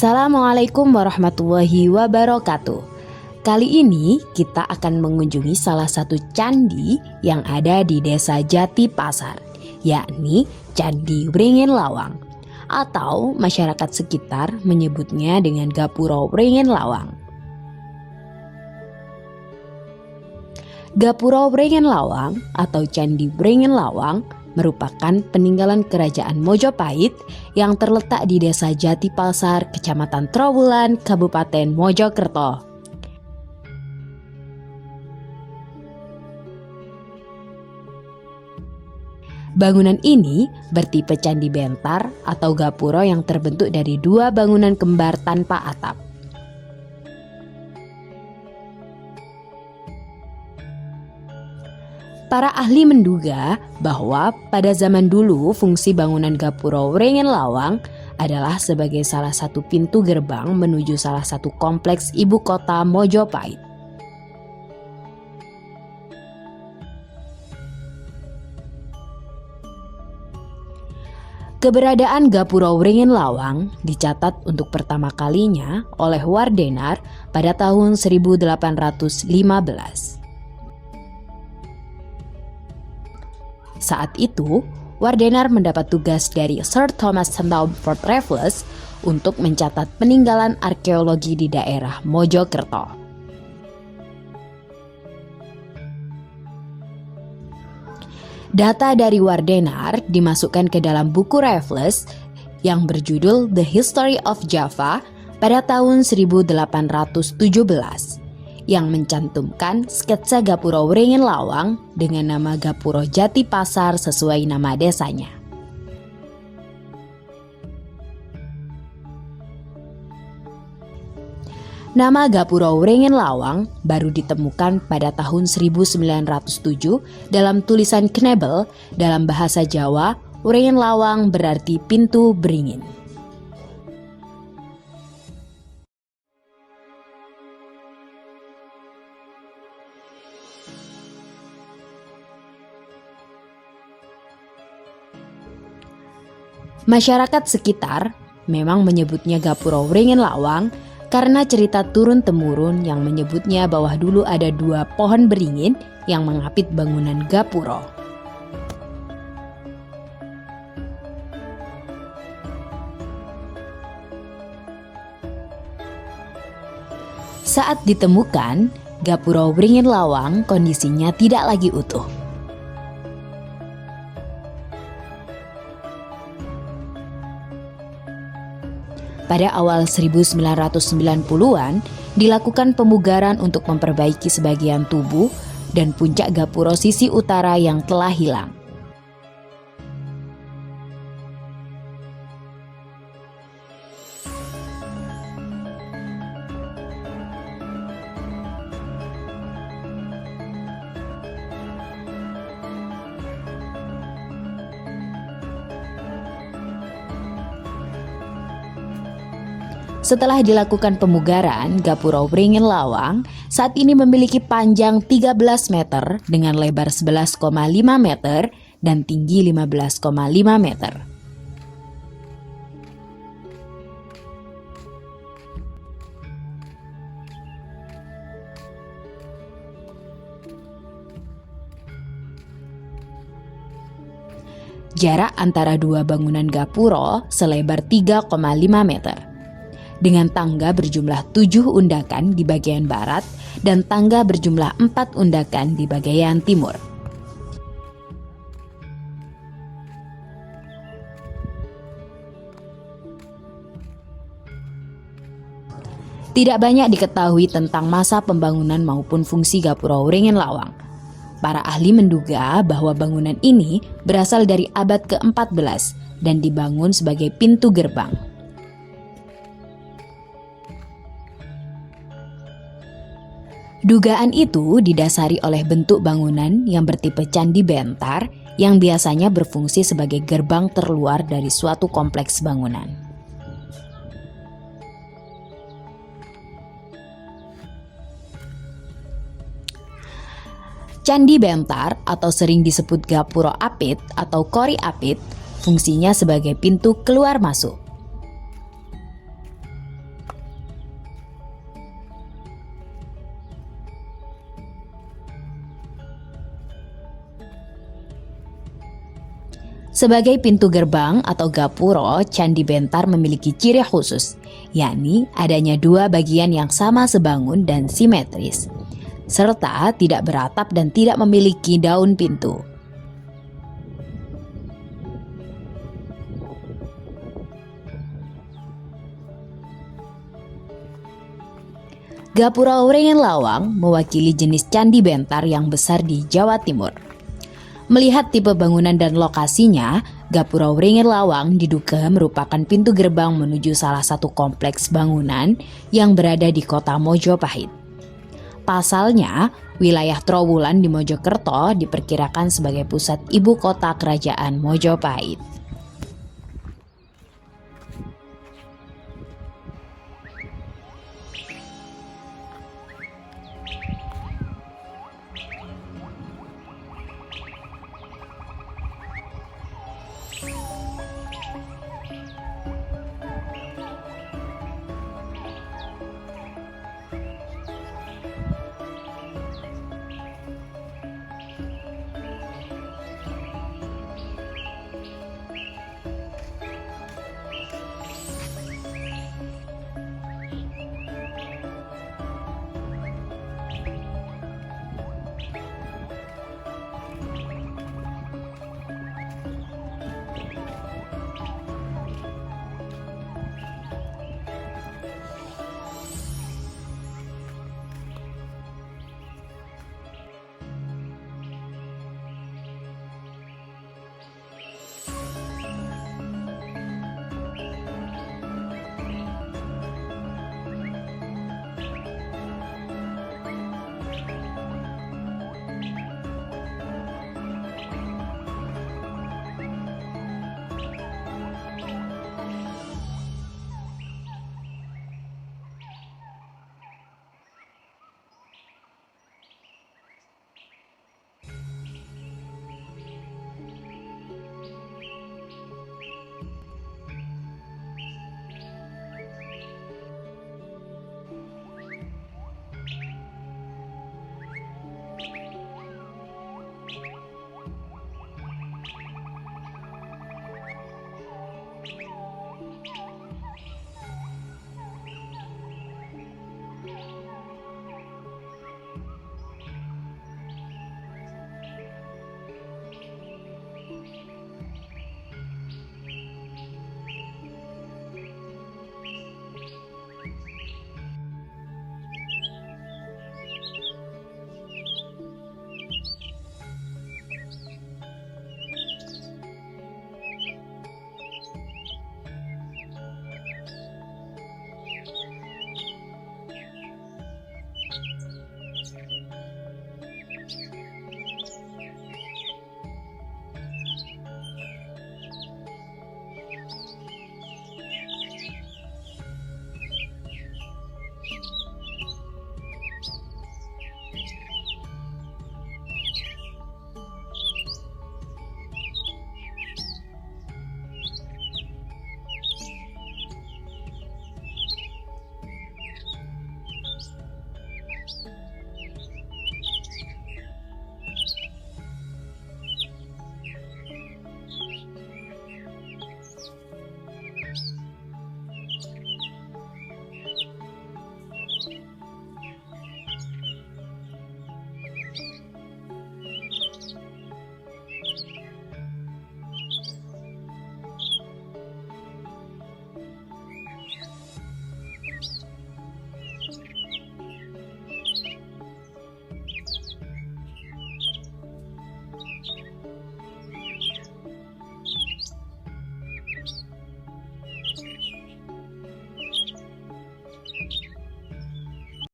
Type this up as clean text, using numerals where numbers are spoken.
Assalamualaikum warahmatullahi wabarakatuh. Kali ini kita akan mengunjungi salah satu candi yang ada di Desa Jati Pasar, yakni Candi Wringin Lawang, atau masyarakat sekitar menyebutnya dengan Gapura Wringin Lawang. Gapura Wringin Lawang atau Candi Wringin Lawang merupakan peninggalan kerajaan Mojopahit yang terletak di Desa Jati Pasar, Kecamatan Trowulan, Kabupaten Mojokerto. Bangunan ini bertipe candi bentar atau gapura yang terbentuk dari dua bangunan kembar tanpa atap. Para ahli menduga bahwa pada zaman dulu fungsi bangunan Gapura Wringin Lawang adalah sebagai salah satu pintu gerbang menuju salah satu kompleks ibu kota Mojopahit. Keberadaan Gapura Wringin Lawang dicatat untuk pertama kalinya oleh Wardenar pada tahun 1815. Saat itu, Wardenar mendapat tugas dari Sir Thomas Stamford Raffles untuk mencatat peninggalan arkeologi di daerah Mojokerto. Data dari Wardenar dimasukkan ke dalam buku Raffles yang berjudul The History of Java pada tahun 1817 yang mencantumkan sketsa Gapura Wringin Lawang dengan nama Gapura Jati Pasar sesuai nama desanya. Nama Gapura Wringin Lawang baru ditemukan pada tahun 1907 dalam tulisan Knebel dalam bahasa Jawa. Wringin Lawang berarti pintu beringin. Masyarakat sekitar memang menyebutnya Gapura Wringin Lawang karena cerita turun-temurun yang menyebutnya bahwa dulu ada dua pohon beringin yang mengapit bangunan gapura. Saat ditemukan, Gapura Wringin Lawang kondisinya tidak lagi utuh. Pada awal 1990-an dilakukan pemugaran untuk memperbaiki sebagian tubuh dan puncak gapura sisi utara yang telah hilang. Setelah dilakukan pemugaran, Gapura Wringin Lawang saat ini memiliki panjang 13 meter dengan lebar 11,5 meter dan tinggi 15,5 meter. Jarak antara dua bangunan gapura selebar 3,5 meter. Dengan tangga berjumlah 7 undakan di bagian barat dan tangga berjumlah 4 undakan di bagian timur. Tidak banyak diketahui tentang masa pembangunan maupun fungsi Gapura Wringin Lawang. Para ahli menduga bahwa bangunan ini berasal dari abad ke-14 dan dibangun sebagai pintu gerbang. Dugaan itu didasari oleh bentuk bangunan yang bertipe candi bentar yang biasanya berfungsi sebagai gerbang terluar dari suatu kompleks bangunan. Candi bentar atau sering disebut Gapura Apit atau Kori Apit fungsinya sebagai pintu keluar masuk. Sebagai pintu gerbang atau gapuro, Candi Bentar memiliki ciri khusus, yakni adanya dua bagian yang sama sebangun dan simetris, serta tidak beratap dan tidak memiliki daun pintu. Gapura Wringin Lawang mewakili jenis Candi Bentar yang besar di Jawa Timur. Melihat tipe bangunan dan lokasinya, Gapura Wringin Lawang diduga merupakan pintu gerbang menuju salah satu kompleks bangunan yang berada di kota Mojopahit. Pasalnya, wilayah Trowulan di Mojokerto diperkirakan sebagai pusat ibu kota kerajaan Mojopahit.